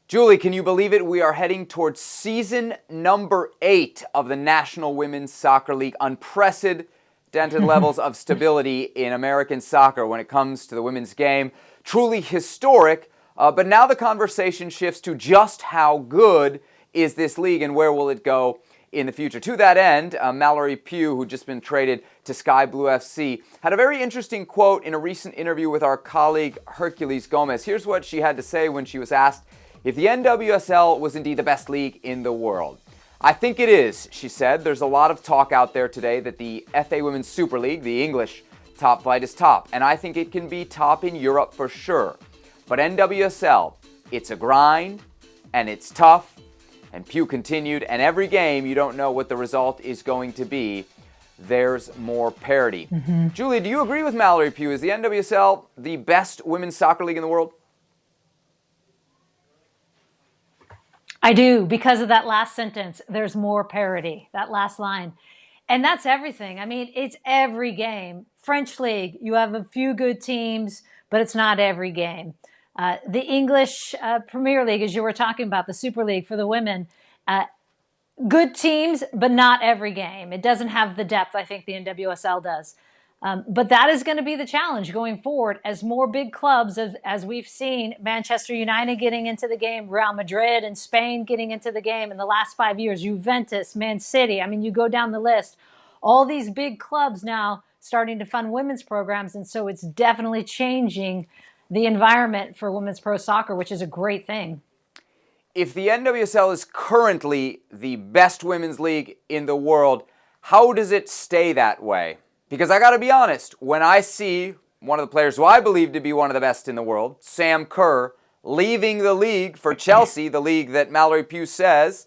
Julie, can you believe it? We are heading towards season number 8 of the National Women's Soccer League. Unprecedented levels of stability in American soccer when it comes to the women's game. Truly historic, but now the conversation shifts to just how good is this league and where will it go in the future. To that end, Mallory Pugh, who'd just been traded to Sky Blue FC, had a very interesting quote in a recent interview with our colleague Herculez Gomez. Here's what she had to say when she was asked if the NWSL was indeed the best league in the world. "I think it is," she said. "There's a lot of talk out there today that the FA Women's Super League, the English top flight, is top, and I think it can be top in Europe for sure. But NWSL, it's a grind, and it's tough." And Pugh continued, "And every game you don't know what the result is going to be. There's more parity." Julie, do you agree with Mallory Pugh? Is the NWSL the best women's soccer league in the world? I do, because of that last sentence. There's more parity, that last line. And that's everything. I mean, it's every game. French league, you have a few good teams, but it's not every game. The English Premier League, as you were talking about, the Super League for the women, good teams, but not every game. It doesn't have the depth I think the NWSL does. But that is going to be the challenge going forward as more big clubs, as we've seen, Manchester United getting into the game, Real Madrid and Spain getting into the game in the last 5 years, Juventus, Man City. I mean, you go down the list. All these big clubs now starting to fund women's programs, and so it's definitely changing the environment for women's pro soccer, which is a great thing. If the NWSL is currently the best women's league in the world, how does it stay that way? Because I got to be honest, when I see one of the players who I believe to be one of the best in the world, Sam Kerr, leaving the league for Chelsea, the league that Mallory Pugh says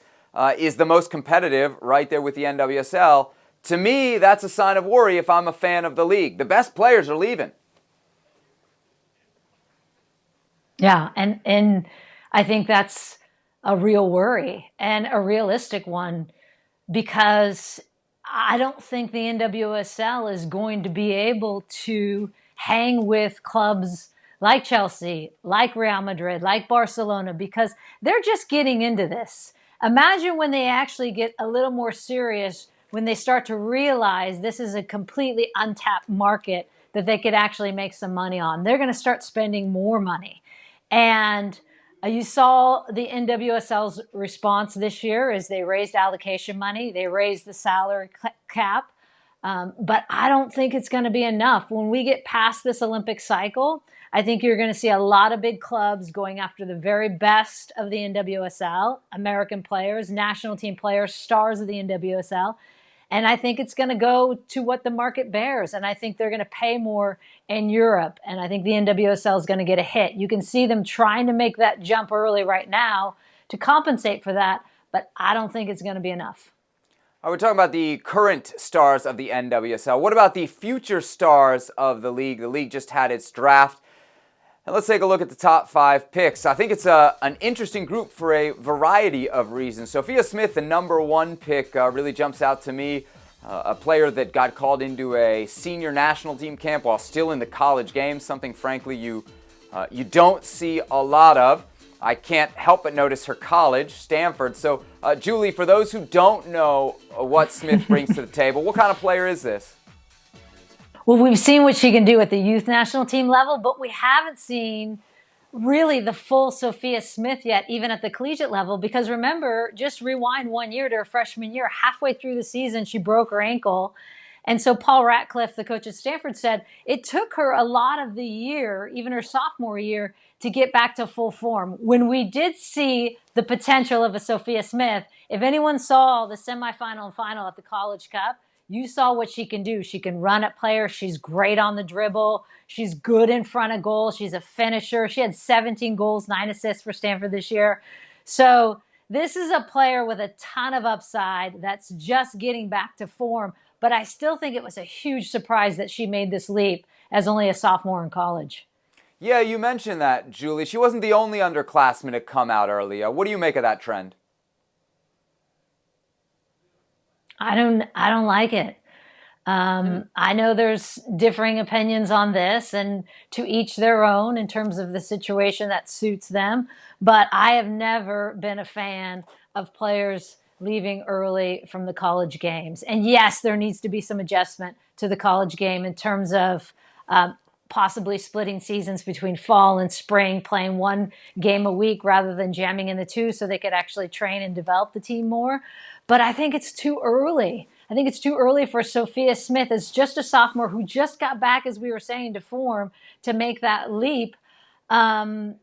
is the most competitive right there with the NWSL, to me, that's a sign of worry if I'm a fan of the league. The best players are leaving. Yeah, and I think that's a real worry and a realistic one, because I don't think the NWSL is going to be able to hang with clubs like Chelsea, like Real Madrid, like Barcelona, because they're just getting into this. Imagine when they actually get a little more serious, when they start to realize this is a completely untapped market that they could actually make some money on. They're going to start spending more money. And you saw the NWSL's response this year as they raised allocation money. They raised the salary cap. But I don't think it's going to be enough. When we get past this Olympic cycle, I think you're going to see a lot of big clubs going after the very best of the NWSL, American players, national team players, stars of the NWSL. And I think it's going to go to what the market bears. And I think they're going to pay more in Europe. And I think the NWSL is going to get a hit. You can see them trying to make that jump early right now to compensate for that. But I don't think it's going to be enough. We're talking about the current stars of the NWSL. What about the future stars of the league? The league just had its draft. And let's take a look at the top 5 picks. I think it's an interesting group for a variety of reasons. Sophia Smith, the number 1 pick, really jumps out to me. A player that got called into a senior national team camp while still in the college game, something frankly you don't see a lot of. I can't help but notice her college, Stanford. So, Julie, for those who don't know what Smith brings to the table, what kind of player is this? Well, we've seen what she can do at the youth national team level, but we haven't seen really the full Sophia Smith yet, even at the collegiate level. Because remember, just rewind 1 year to her freshman year, halfway through the season, she broke her ankle. And so Paul Ratcliffe, the coach at Stanford, said it took her a lot of the year, even her sophomore year, to get back to full form. When we did see the potential of a Sophia Smith, if anyone saw the semifinal and final at the College Cup, you saw what she can do. She can run at players. She's great on the dribble. She's good in front of goal. She's a finisher. She had 17 goals, 9 assists for Stanford this year. So this is a player with a ton of upside that's just getting back to form. But I still think it was a huge surprise that she made this leap as only a sophomore in college. Yeah, you mentioned that, Julie. She wasn't the only underclassman to come out early. What do you make of that trend? I don't like it. I know there's differing opinions on this, and to each their own in terms of the situation that suits them. But I have never been a fan of players leaving early from the college games. And yes, there needs to be some adjustment to the college game in terms of possibly splitting seasons between fall and spring, playing one game a week rather than jamming in the two so they could actually train and develop the team more. But I think it's too early. I think it's too early for Sophia Smith, as just a sophomore who just got back, as we were saying, to form, to make that leap. And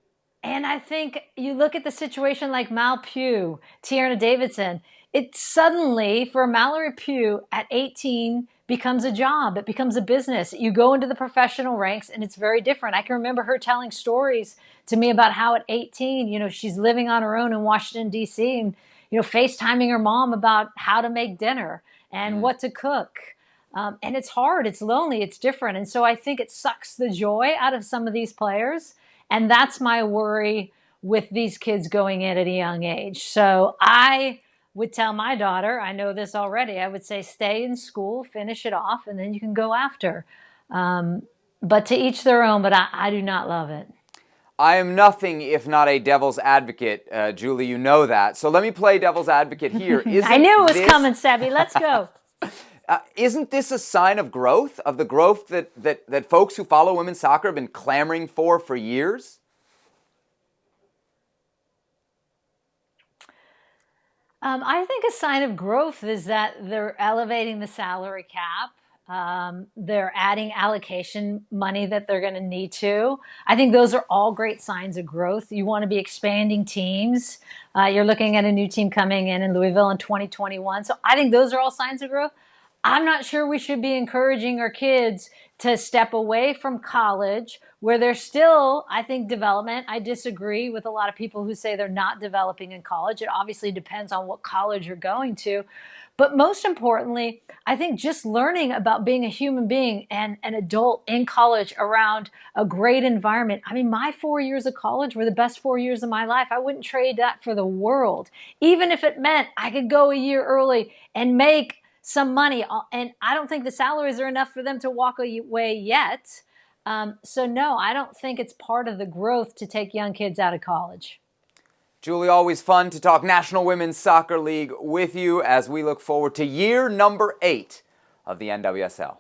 I think you look at the situation like Mal Pugh, Tierna Davidson, it suddenly, for Mallory Pugh at 18, becomes a job. It becomes a business. You go into the professional ranks and it's very different. I can remember her telling stories to me about how at 18, she's living on her own in Washington, D.C. and, FaceTiming her mom about how to make dinner and what to cook. And it's hard. It's lonely. It's different. And so I think it sucks the joy out of some of these players. And that's my worry with these kids going in at a young age. So I would tell my daughter, I know this already, I would say stay in school, finish it off, and then you can go after. But to each their own, but I do not love it. I am nothing if not a devil's advocate, Julie, you know that. So let me play devil's advocate here. I knew it was coming, Sebby. Let's go. Isn't this a sign of growth, of the growth that folks who follow women's soccer have been clamoring for years? I think a sign of growth is that they're elevating the salary cap. They're adding allocation money that they're going to need to. I think those are all great signs of growth. You want to be expanding teams. You're looking at a new team coming in Louisville in 2021. So I think those are all signs of growth. I'm not sure we should be encouraging our kids to step away from college where there's still, I think, development. I disagree with a lot of people who say they're not developing in college. It obviously depends on what college you're going to. But most importantly, I think just learning about being a human being and an adult in college around a great environment. I mean, my 4 years of college were the best 4 years of my life. I wouldn't trade that for the world, even if it meant I could go a year early and make some money. And I don't think the salaries are enough for them to walk away yet. So no, I don't think it's part of the growth to take young kids out of college. Julie, always fun to talk National Women's Soccer League with you as we look forward to year number 8 of the NWSL.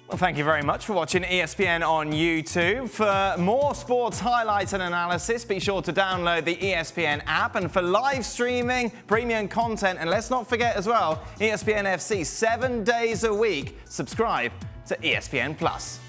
Well, thank you very much for watching ESPN on YouTube. For more sports highlights and analysis, be sure to download the ESPN app. And for live streaming, premium content, and let's not forget as well, ESPN FC 7 days a week. Subscribe to ESPN+.